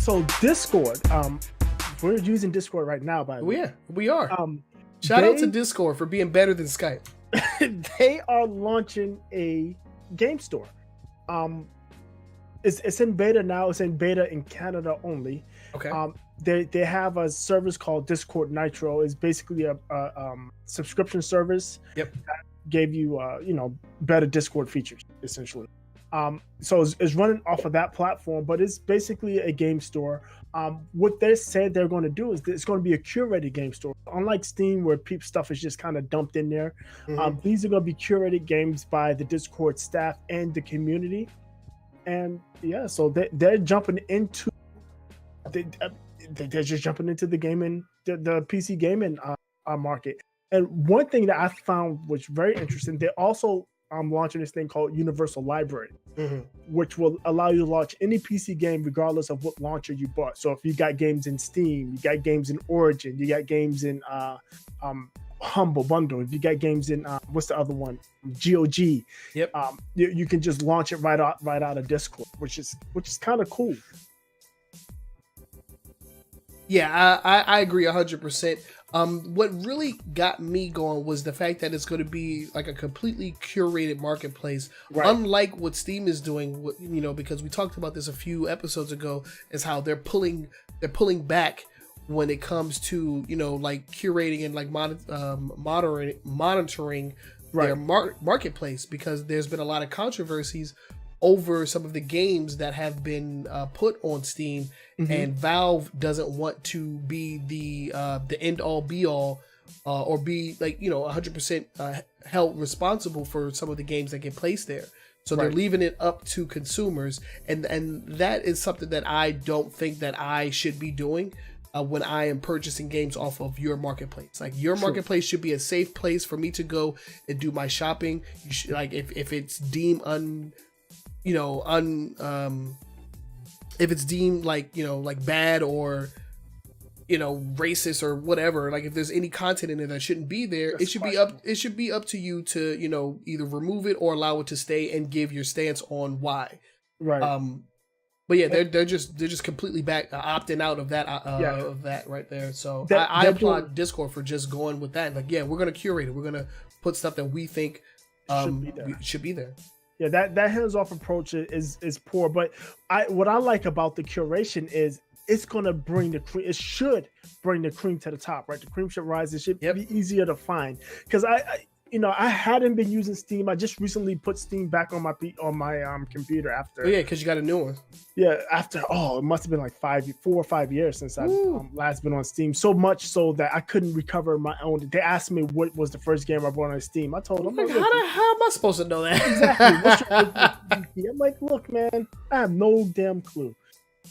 So Discord, we're using Discord right now, by the way. Yeah, we are. Shout out to Discord for being better than Skype. They are launching a game store. It's in beta now. It's in beta in Canada only. Okay. They have a service called Discord Nitro. It's basically a subscription service. Yep. That gave you better Discord features essentially. So it's running off of that platform, but it's basically a game store. What they said they're going to do is it's going to be a curated game store. Unlike Steam, where stuff is just kind of dumped in there, these are going to be curated games by the Discord staff and the community. And yeah, so they're jumping into they're just jumping into the gaming, the PC gaming market. And one thing that I found was very interesting, they also launching this thing called Universal Library, which will allow you to launch any PC game regardless of what launcher you bought. So if you got games in Steam, you got games in Origin, you got games in Humble Bundle, if you got games in what's the other one, GOG, yep, you can just launch it right out of Discord, which is kind of cool. Yeah, I agree 100%. What really got me going was the fact that it's going to be like a completely curated marketplace, right. Unlike what Steam is doing. Because we talked about this a few episodes ago, is how they're pulling back when it comes to like curating and like monitoring right. their marketplace, because there's been a lot of controversies over some of the games that have been put on Steam, and Valve doesn't want to be the end all be all, or be 100% held responsible for some of the games that get placed there. So right. They're leaving it up to consumers, and that is something that I don't think that I should be doing when I am purchasing games off of your marketplace. Like, your marketplace should be a safe place for me to go and do my shopping. You should, like, if it's deemed if it's deemed like bad or racist or whatever, like if there's any content in there that shouldn't be there, it should be up to you to either remove it or allow it to stay and give your stance on why. Right. But yeah, they're just completely back opting out of that of that right there. So I applaud Discord for just going with that. Like, yeah, we're gonna curate it. We're gonna put stuff that we think should be there. Yeah, that hands-off approach is poor. But what I like about the curation is it's gonna bring the cream. It should bring the cream to the top, right? The cream should rise. It should be easier to find. Because I hadn't been using Steam. I just recently put Steam back on my computer after. Oh yeah, because you got a new one. Yeah, after it must have been like 4 or 5 years since I've last been on Steam. So much so that I couldn't recover my own. They asked me what was the first game I bought on Steam. I told them, how am I supposed to know that? Exactly. I'm like, look, man, I have no damn clue.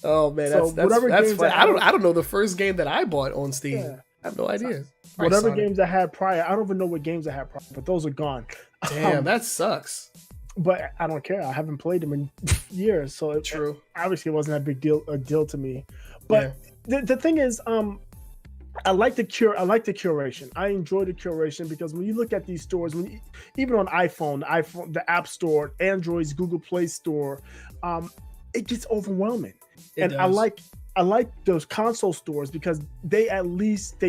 Oh man, that's funny. I don't know the first game that I bought on Steam. Yeah. I have no idea. Whatever games I had prior, I don't even know what games I had prior, but those are gone. Damn, that sucks. But I don't care. I haven't played them in years, so it obviously wasn't a deal to me. But the thing is, I like the curation. I enjoy the curation because when you look at these stores, even on iPhone, the App Store, Android's Google Play Store, it gets overwhelming. I like those console stores because they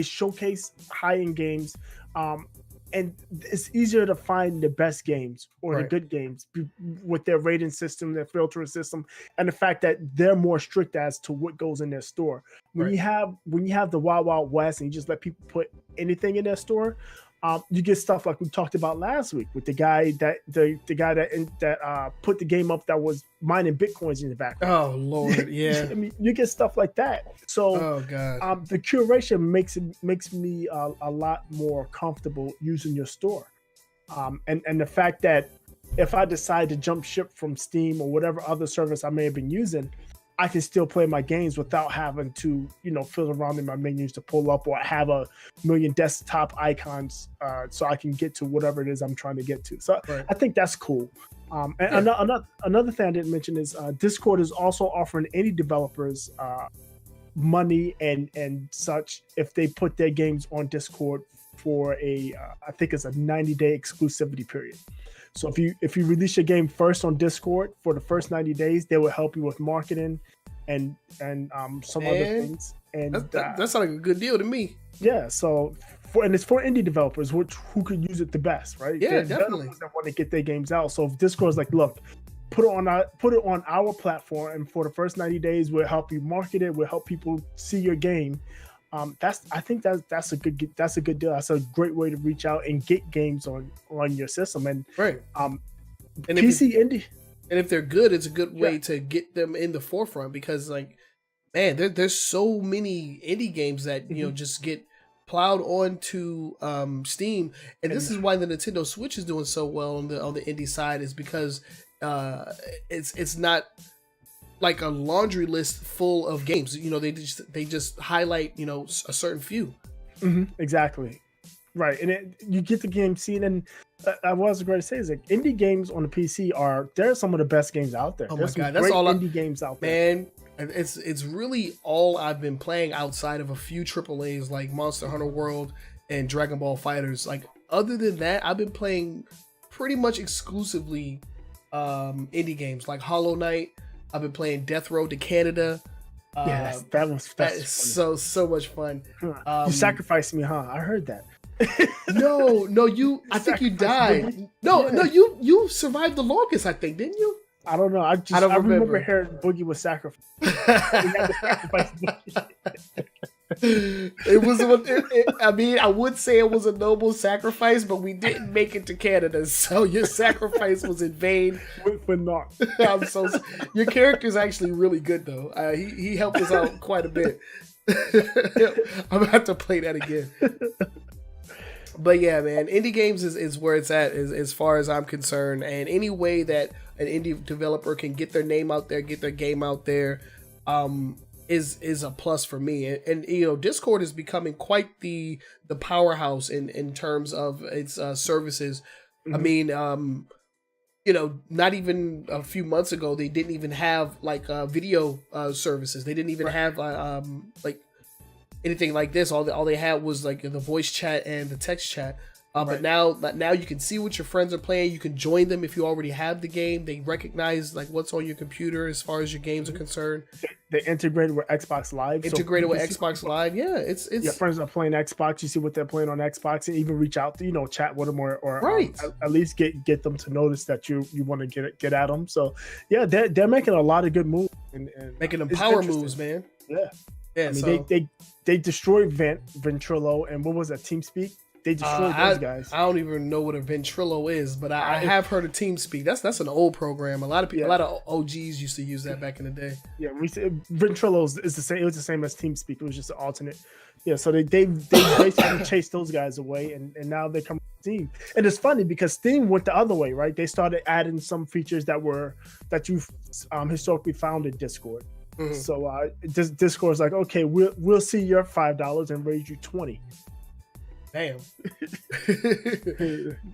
showcase high-end games, and it's easier to find the best games or the good games with their rating system, their filtering system, and the fact that they're more strict as to what goes in their store. When you have the Wild Wild West and you just let people put anything in their store, you get stuff like we talked about last week with the guy that put the game up that was mining bitcoins in the background. Oh Lord, yeah. I mean, you get stuff like that. So, the curation makes me a lot more comfortable using your store, and the fact that if I decide to jump ship from Steam or whatever other service I may have been using, I can still play my games without having to, fiddle around in my menus to pull up or have a million desktop icons so I can get to whatever it is I'm trying to get to. So I think that's cool. Another thing I didn't mention is Discord is also offering any developers money and such if they put their games on Discord for I think it's a 90-day exclusivity period. So if you release your game first on Discord for the first 90 days, they will help you with marketing and some other things. And that sounds like a good deal to me. Yeah, so and it's for indie developers who could use it the best, right? Yeah, definitely. That want to get their games out. So if Discord's like, look, put it on our platform, and for the first 90 days, we'll help you market it. We'll help people see your game. I think that's a good deal. That's a great way to reach out and get games on your system. And right. And PC indie. And if they're good, it's a good way to get them in the forefront, because like, man, there's so many indie games that you know just get plowed onto Steam, and this is why the Nintendo Switch is doing so well on the indie side, is because it's not like a laundry list full of games. You know, they just highlight, you know, a certain few. Exactly, right. And you get the game seen. And I was going to say is like indie games on the PC they're some of the best games out there. Oh There's my god, that's all indie games out there, man. It's really all I've been playing outside of a few AAAs like Monster Hunter World and Dragon Ball FighterZ. Like other than that, I've been playing pretty much exclusively indie games like Hollow Knight. I've been playing Death Road to Canada. That's so much fun. You sacrificed me, huh? I heard that. No, I think you died. No, you survived the longest, I think, didn't you? I don't know. I remember hearing Boogie was sacrificed. It was. I mean, I would say it was a noble sacrifice, but we didn't make it to Canada, so your sacrifice was in vain. For not. Your character's actually really good, though. He helped us out quite a bit. I'm gonna have to play that again. But yeah, man, indie games is where it's at as far as I'm concerned, and any way that an indie developer can get their name out there, get their game out there, is a plus for me. And you know, Discord is becoming quite the powerhouse in terms of its services. I mean, you know, not even a few months ago, they didn't even have like video services. They didn't even have like anything like this. All they had was like the voice chat and the text chat. But now you can see what your friends are playing. You can join them if you already have the game. They recognize like what's on your computer as far as your games are concerned. They integrated with Xbox Live. Live. Yeah, it's your friends are playing Xbox. You see what they're playing on Xbox, and even reach out to chat with them or at least get them to notice that you want to get at them. So yeah, they're making a lot of good moves and making them power moves, man. Yeah. I mean, so they destroyed Ventrilo and what was that, TeamSpeak? They destroyed those guys. I don't even know what a Ventrilo is, but I have heard of TeamSpeak. That's an old program. A lot of people, a lot of OGs used to use that back in the day. Yeah, Ventrilo is the same. It was the same as TeamSpeak. It was just an alternate. Yeah, so they basically chased those guys away, and now they come to Steam. And it's funny because Steam went the other way, right? They started adding some features that you've historically found in Discord. Mm-hmm. So Discord's like, okay, we'll see your $5 and raise you 20. Damn.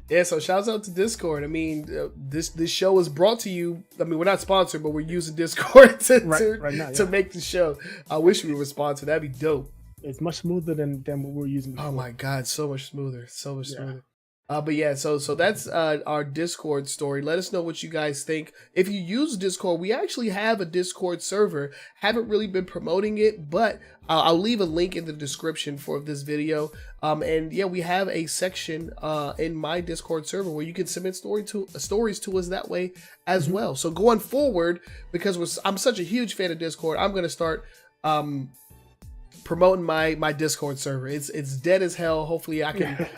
Yeah, so shouts out to Discord. I mean, this show is brought to you. I mean, we're not sponsored, but we're using Discord to make the show. I wish we were sponsored. That'd be dope. It's much smoother than what we're using before. Oh my god, so much smoother. Smoother. But yeah, so that's our Discord story. Let us know what you guys think. If you use Discord, we actually have a Discord server. Haven't really been promoting it, but I'll leave a link in the description for this video. And yeah, we have a section in my Discord server where you can submit stories to us that way as well. So going forward, because I'm such a huge fan of Discord, I'm gonna start promoting my Discord server. It's dead as hell. Hopefully I can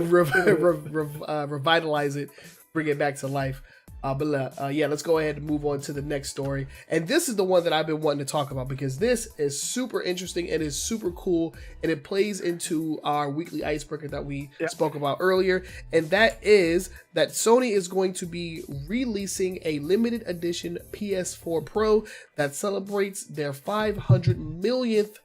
revitalize it, bring it back to life. But yeah, let's go ahead and move on to the next story. And this is the one that I've been wanting to talk about because this is super interesting and is super cool, and it plays into our weekly icebreaker that we spoke about earlier. And that is that Sony is going to be releasing a limited edition PS4 Pro that celebrates their 500 millionth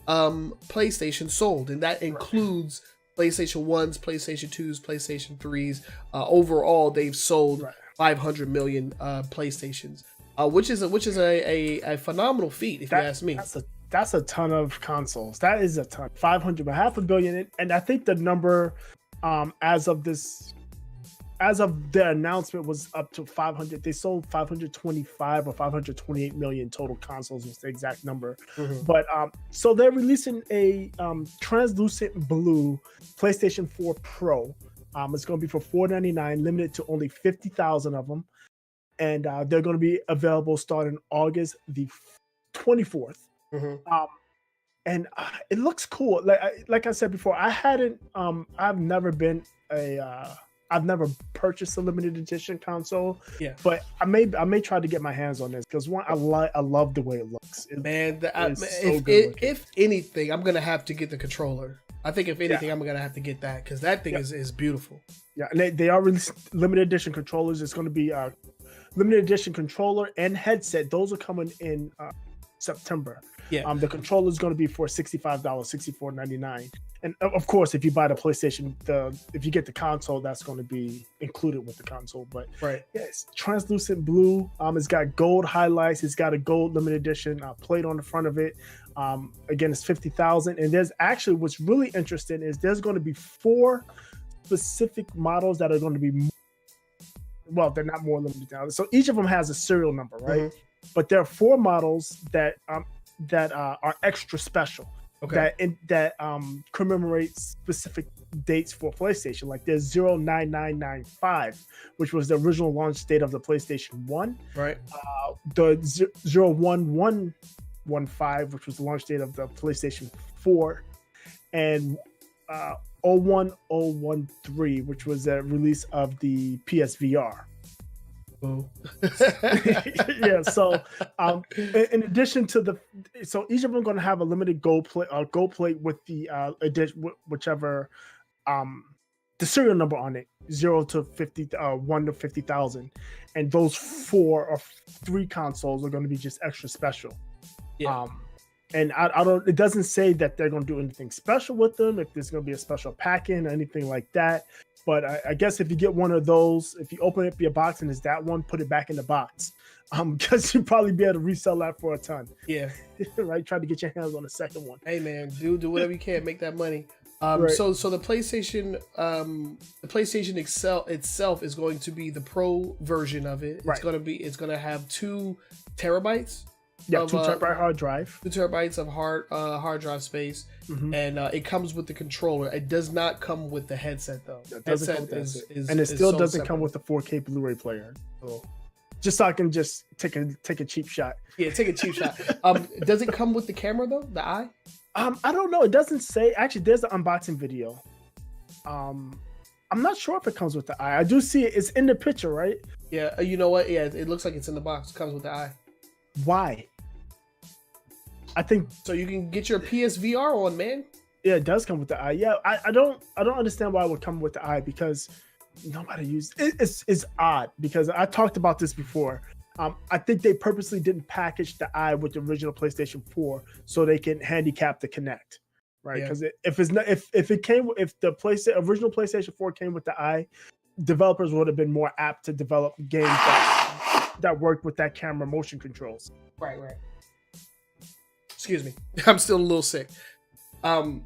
PlayStation sold, and that includes PlayStation 1s, PlayStation 2s, PlayStation 3s. Overall, they've sold 500 million PlayStations, which is a phenomenal feat, if you ask me. That's a ton of consoles. That is a ton. 500, but half a billion, and I think the number as of as of their announcement was up to 500. They sold 525 or 528 million total consoles was the exact number. But so they're releasing a translucent blue PlayStation 4 Pro. It's going to be for $499, limited to only 50,000 of them, and they're going to be available starting August the 24th. And it looks cool. Like I said before, I've never purchased a limited edition console. Yeah, but I may try to get my hands on this because one, I love the way it looks. If anything, I'm gonna have to get the controller. I think if anything, I'm gonna have to get that because that thing is beautiful. Yeah, and they are releasing limited edition controllers. It's going to be limited edition controller and headset. Those are coming in September. Yeah. The controller is going to be for $65, $64.99. And of course, if you buy the PlayStation, if you get the console, that's going to be included with the console. But it's translucent blue. It's got gold highlights. It's got a gold limited edition plate on the front of it. Again, it's 50,000. And there's actually what's really interesting is there's going to be 4 specific models that are going to be they're not more limited now. So each of them has a serial number, right? But there are 4 models that are extra special. Okay. That commemorates specific dates for PlayStation. Like there's 09995, which was the original launch date of the PlayStation 1. Right. The 01115, which was the launch date of the PlayStation 4, and 01013, which was the release of the PSVR. Yeah, so in addition to so each of them going to have a limited gold plate with the edition, whichever the serial number on it, 0 to 50, 1 to 50,000, and those 4 or 3 consoles are going to be just extra special. Yeah. And I don't. It doesn't say that they're going to do anything special with them. If there's going to be a special pack-in or anything like that. But I guess if you get one of those, if you open up your box and it's that one, put it back in the box, because you'll probably be able to resell that for a ton. Yeah, right. Try to get your hands on the second one. Hey man, do whatever you can, make that money. So the PlayStation, itself is going to be the Pro version of it. It's going to have 2 terabytes. Yeah, 2 terabyte hard drive. 2 terabytes of hard drive space, and it comes with the controller. It does not come with the headset though. It doesn't come with and it still doesn't come with the 4K Blu-ray player. So, just so I can just take a cheap shot. Yeah, take a cheap shot. Does it come with the camera though? The eye? I don't know. It doesn't say. Actually, there's the unboxing video. I'm not sure if it comes with the eye. I do see it. It's in the picture, right? Yeah. You know what? Yeah, it looks like it's in the box. It comes with the eye. Why? I think so you can get your PSVR on, man. Yeah, it does come with the eye. Yeah, I don't understand why it would come with the eye because nobody uses it. It's odd because I talked about this before. I think they purposely didn't package the eye with the original PlayStation 4 so they can handicap the Kinect, right? Because if the original PlayStation 4 came with the eye, developers would have been more apt to develop games that worked with that camera motion controls. Right. Excuse me, I'm still a little sick. But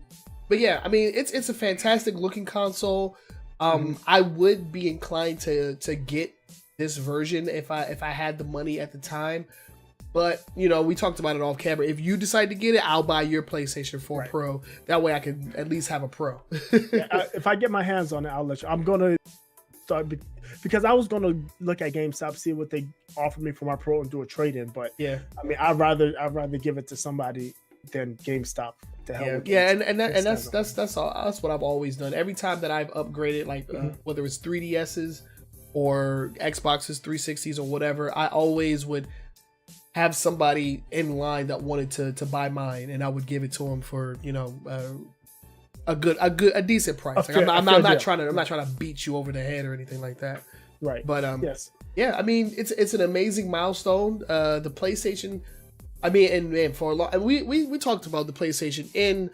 yeah, I mean, it's a fantastic looking console. I would be inclined to get this version if I had the money at the time. But you know, we talked about it off camera. If you decide to get it, I'll buy your PlayStation 4 Pro. That way, I can at least have a Pro. If I get my hands on it, I'll let you. I'm gonna start because I was gonna look at GameStop, see what they offer me for my Pro, and do a trade-in. But I mean, I'd rather give it to somebody than GameStop to help. That's what I've always done. Every time that I've upgraded, like whether it's 3DSs or Xboxes 360s or whatever, I always would have somebody in line that wanted to buy mine, and I would give it to them for a decent price. Like, I'm not trying to beat you over the head or anything like that. Right. But yeah, I mean, it's an amazing milestone. The PlayStation, I mean, and for a long, we talked about the PlayStation in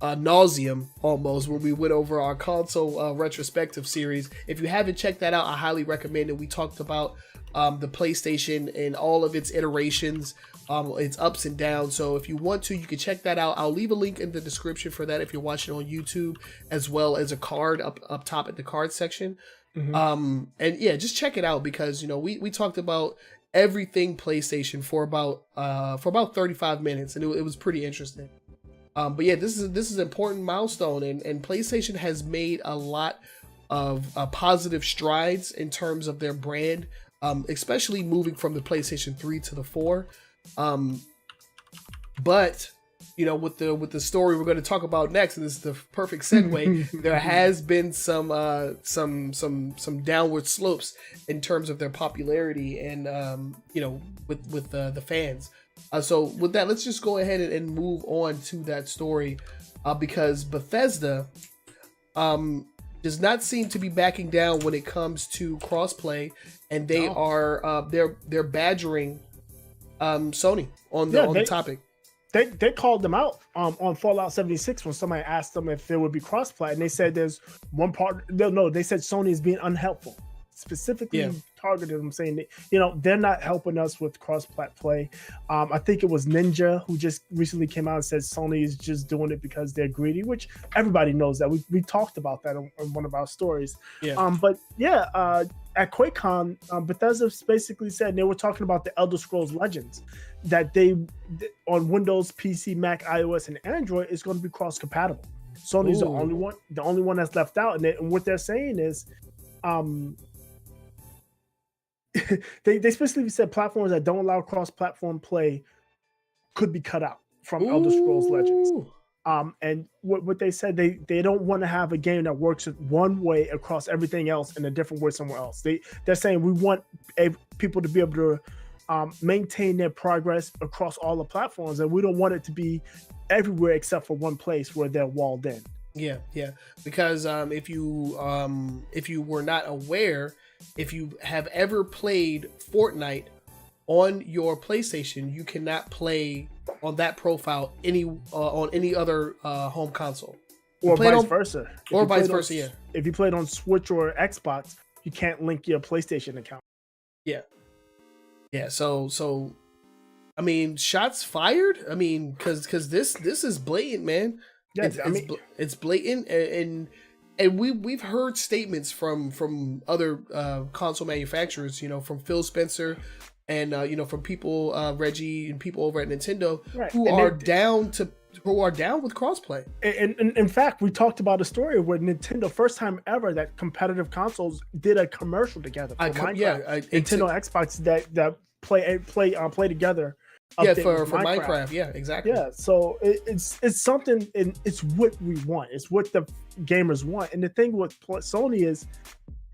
nauseum almost when we went over our console retrospective series. If you haven't checked that out, I highly recommend it. We talked about the PlayStation and all of its iterations, its ups and downs. So if you want to, you can check that out. I'll leave a link in the description for that if you're watching on YouTube, as well as a card up top at the card section. And yeah, just check it out, because we talked about everything PlayStation for about 35 minutes, and it was pretty interesting. But yeah, this is an important milestone, and PlayStation has made a lot of positive strides in terms of their brand, especially moving from the PlayStation 3 to the 4. But with the story we're going to talk about next, and this is the perfect segue, there has been some downward slopes in terms of their popularity and with the fans. So with that, let's just go ahead and move on to that story, because Bethesda does not seem to be backing down when it comes to crossplay, and they are they're badgering Sony on the topic. They called them out on Fallout 76 when somebody asked them if there would be crossplay, and they said there's one part. No, they said Sony is being unhelpful. Specifically targeted them, saying that they're not helping us with cross-plat play. I think it was Ninja who just recently came out and said Sony is just doing it because they're greedy, which everybody knows that. We talked about that on one of our stories. But at QuakeCon, Bethesda basically said, and they were talking about the Elder Scrolls Legends, that they on Windows, PC, Mac, iOS, and Android is going to be cross-compatible. Sony's the only one that's left out, and what they're saying is, they specifically said platforms that don't allow cross-platform play could be cut out from Elder Scrolls Legends. And what they said, they don't want to have a game that works one way across everything else and a different way somewhere else. They're saying we want people to be able to maintain their progress across all the platforms, and we don't want it to be everywhere except for one place where they're walled in. Yeah, because if you were not aware, if you have ever played Fortnite on your PlayStation, you cannot play on that profile on any other home console, or vice versa. Yeah. If you played on Switch or Xbox, you can't link your PlayStation account. Yeah. So, I mean, shots fired. I mean, because this is blatant, man. Yeah, it's blatant, and we've heard statements from other console manufacturers, from Phil Spencer and from people Reggie and people over at Nintendo, who are down with crossplay. And in fact, we talked about a story where Nintendo, first time ever that competitive consoles did a commercial together for Minecraft. Nintendo Xbox that play together. For Minecraft. Yeah, exactly. Yeah, so it's something, and it's what we want. It's what the gamers want. And the thing with Sony is,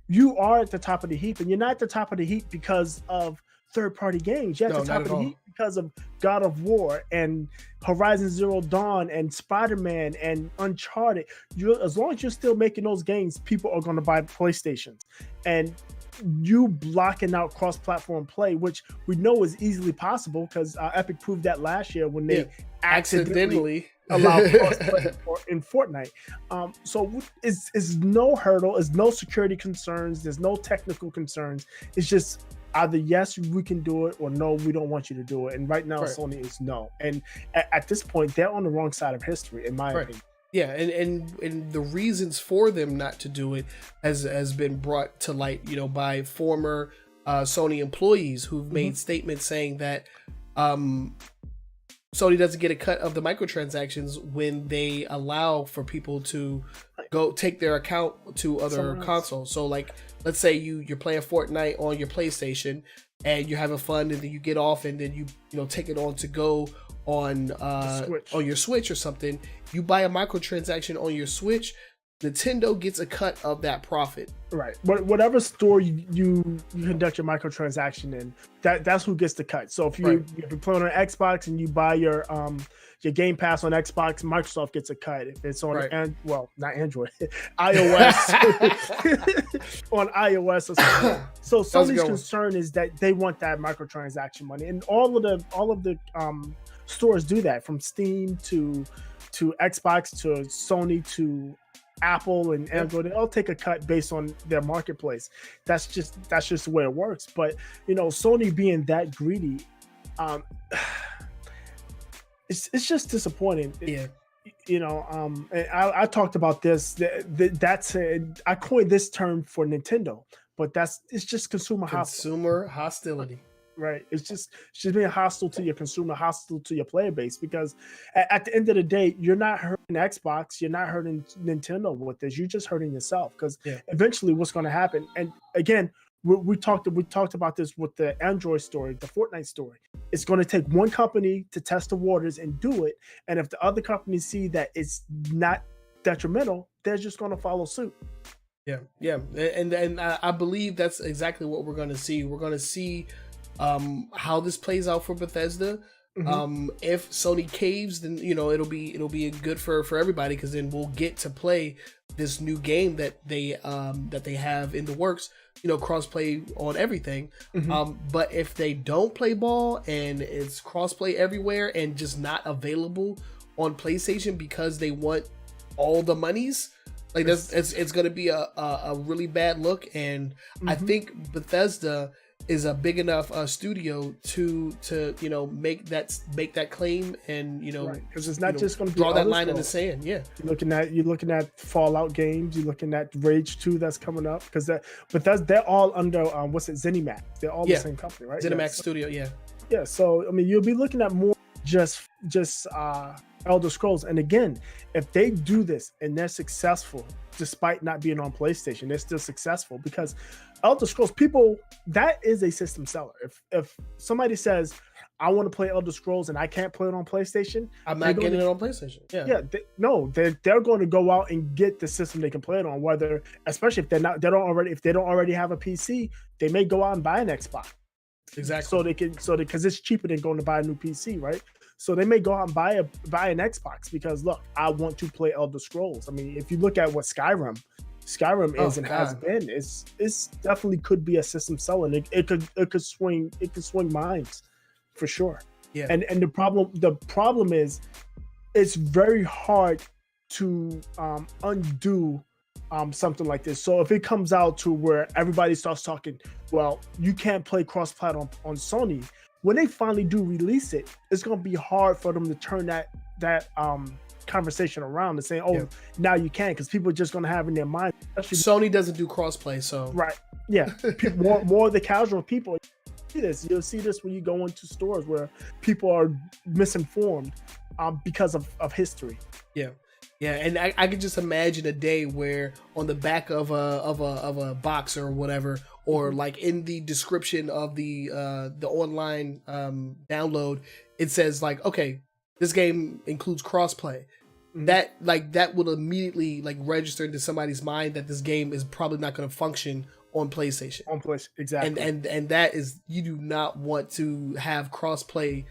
you are at the top of the heap, and you're not at the top of the heap because of third-party games. You're at the top of the heap because of God of War and Horizon Zero Dawn and Spider-Man and Uncharted. As long as you're still making those games, people are going to buy PlayStations. And you blocking out cross-platform play, which we know is easily possible because Epic proved that last year when they accidentally allowed cross-play in Fortnite. So it's no hurdle, it's no security concerns, there's no technical concerns. It's just either yes, we can do it, or no, we don't want you to do it. And right now, Sony is no. And at this point, they're on the wrong side of history, in my opinion. Yeah, and the reasons for them not to do it has been brought to light, by former Sony employees who've made statements saying that Sony doesn't get a cut of the microtransactions when they allow for people to go take their account to other consoles. So, like, let's say you're playing Fortnite on your PlayStation and you're having fun, and then you get off, and then you take it on to go on your Switch or something. You buy a microtransaction on your Switch, Nintendo gets a cut of that profit. Right. Whatever store you conduct your microtransaction in, that's who gets the cut. So if you play on an Xbox and you buy your Game Pass on Xbox, Microsoft gets a cut. If it's on not Android, iOS on iOS or something. So Sony's concern is that they want that microtransaction money, and all of the stores do that, from Steam to to Xbox to Sony to Apple and Android, they all take a cut based on their marketplace. That's just the way it works. But Sony being that greedy, it's just disappointing. And I talked about this. I coined this term for Nintendo, but it's just consumer hostility. Right. It's just being hostile to your consumer, hostile to your player base, because at the end of the day, you're not hurting Xbox, you're not hurting Nintendo with this. You're just hurting yourself, because eventually what's going to happen. And again, we talked about this with the Android story, the Fortnite story. It's going to take one company to test the waters and do it. And if the other companies see that it's not detrimental, they're just going to follow suit. Yeah. And I believe that's exactly what we're going to see. We're going to see how this plays out for Bethesda. If Sony caves, then it'll be good for everybody, because then we'll get to play this new game that they have in the works, crossplay on everything. But if they don't play ball and it's crossplay everywhere and just not available on PlayStation because they want all the monies, like it's going to be a really bad look. And I think Bethesda is a big enough studio to make that claim, and because it's not just going to draw that line in the sand. You're looking at Fallout games, you're looking at Rage 2 that's coming up, because they're all under ZeniMax. They're all the same company, right? ZeniMax Studio. Yeah. So I mean, you'll be looking at more just Elder Scrolls. And again, if they do this and they're successful, despite not being on PlayStation, they're still successful, because Elder Scrolls, people, that is a system seller. If somebody says, I want to play Elder Scrolls and I can't play it on PlayStation, I'm not getting it on PlayStation. They're going to go out and get the system they can play it on. Whether, especially if they don't already have a PC, they may go out and buy an Xbox. Exactly. Because it's cheaper than going to buy a new PC, right? So they may go out and buy an Xbox because, look, I want to play Elder Scrolls. I mean, if you look at what Skyrim is and has been, it's definitely could be a system seller. It could swing minds for sure. Yeah. And the problem is, it's very hard to undo something like this. So if it comes out to where everybody starts talking, well, you can't play cross-platform on Sony, when they finally do release it, it's going to be hard for them to turn that conversation around and say, now you can, because people are just going to have in their mind. Sony doesn't do crossplay, so right, yeah. more of the casual people see this. You'll see this when you go into stores where people are misinformed because of history. Yeah, and I could just imagine a day where on the back of a box or whatever, or like in the description of the online download, it says like, okay, this game includes crossplay. That would immediately register into somebody's mind that this game is probably not going to function on PlayStation. Exactly. And that is, you do not want to have crossplay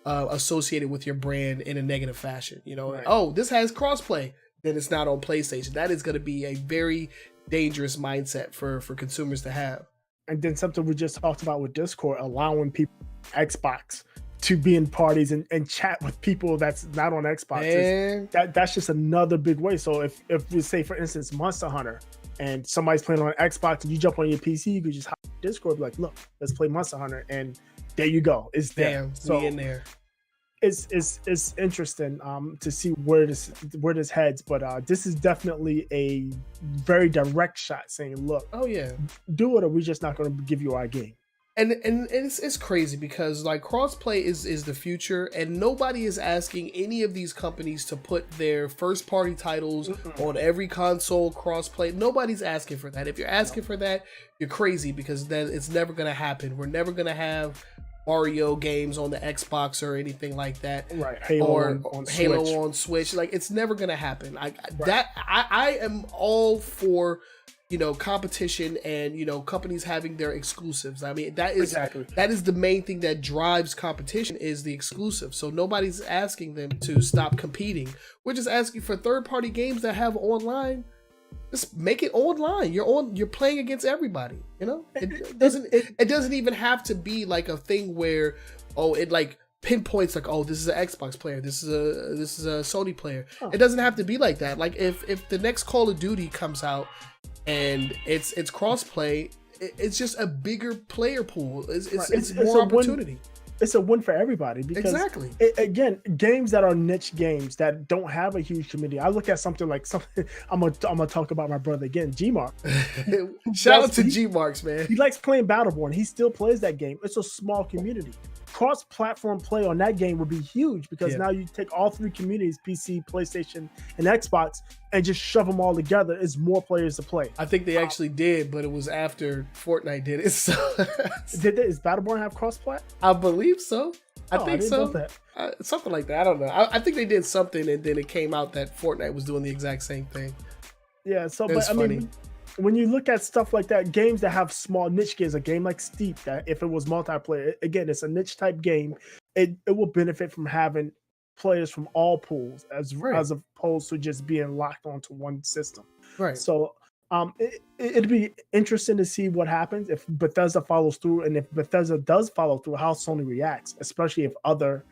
associated with your brand in a negative fashion. Right. Oh, this has crossplay, then it's not on PlayStation. That is going to be a very dangerous mindset for consumers to have. And then something we just talked about with Discord, allowing people Xbox to be in parties and chat with people that's not on Xbox. That's just another big way. So if we say, for instance, Monster Hunter, and somebody's playing on Xbox and you jump on your PC, you could just hop on Discord, be like, look, let's play Monster Hunter, and there you go. It's there. So in there. It's interesting to see where this heads, but this is definitely a very direct shot saying, look, do it, or we're just not going to give you our game. And it's crazy because crossplay is the future, and nobody is asking any of these companies to put their first party titles on every console crossplay. Nobody's asking for that. If you're asking for that, you're crazy, because then it's never going to happen. We're never going to have Mario games on the Xbox or anything like that, right? Halo on Switch. It's never going to happen. I am all for competition and companies having their exclusives. I mean, that is the main thing that drives competition, is the exclusive. So nobody's asking them to stop competing. We're just asking for third-party games that have online. Just make it online. You're playing against everybody. It doesn't even have to be a thing where pinpoints like, oh, this is an Xbox player, this is a Sony player. It doesn't have to be like that. Like if the next Call of Duty comes out and it's crossplay, it's just a bigger player pool. It's more opportunity. It's a win for everybody because exactly. Again, games that are niche games that don't have a huge community. I look at something like I'm gonna talk about my brother again, G-Mark. Shout out to G-Marks, man. He likes playing Battleborn. He still plays that game. It's a small community. Cross-platform play on that game would be huge because now you take all three communities, PC, PlayStation, and Xbox, and just shove them all together. It's more players to play. I think they actually did, but it was after Fortnite did it. So Is Battleborn have cross-plat? I believe so. I think so. That. Something like that. I don't know. I think they did something, and then it came out that Fortnite was doing the exact same thing. Yeah. So, but funny. I mean, when you look at stuff like that, games that have small niche games, a game like Steep, that if it was multiplayer, again, it's a niche type game. It will benefit from having players from all pools as opposed to just being locked onto one system. Right. So it'd be interesting to see what happens if Bethesda follows through, and if Bethesda does follow through, how Sony reacts, especially if other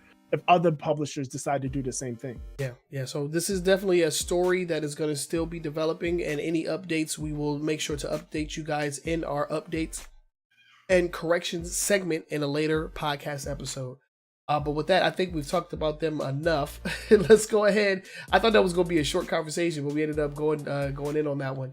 publishers decide to do the same thing. Yeah. So this is definitely a story that is going to still be developing, and any updates, we will make sure to update you guys in our updates and corrections segment in a later podcast episode. But with that, I think we've talked about them enough. Let's go ahead. I thought that was going to be a short conversation, but we ended up going in on that one.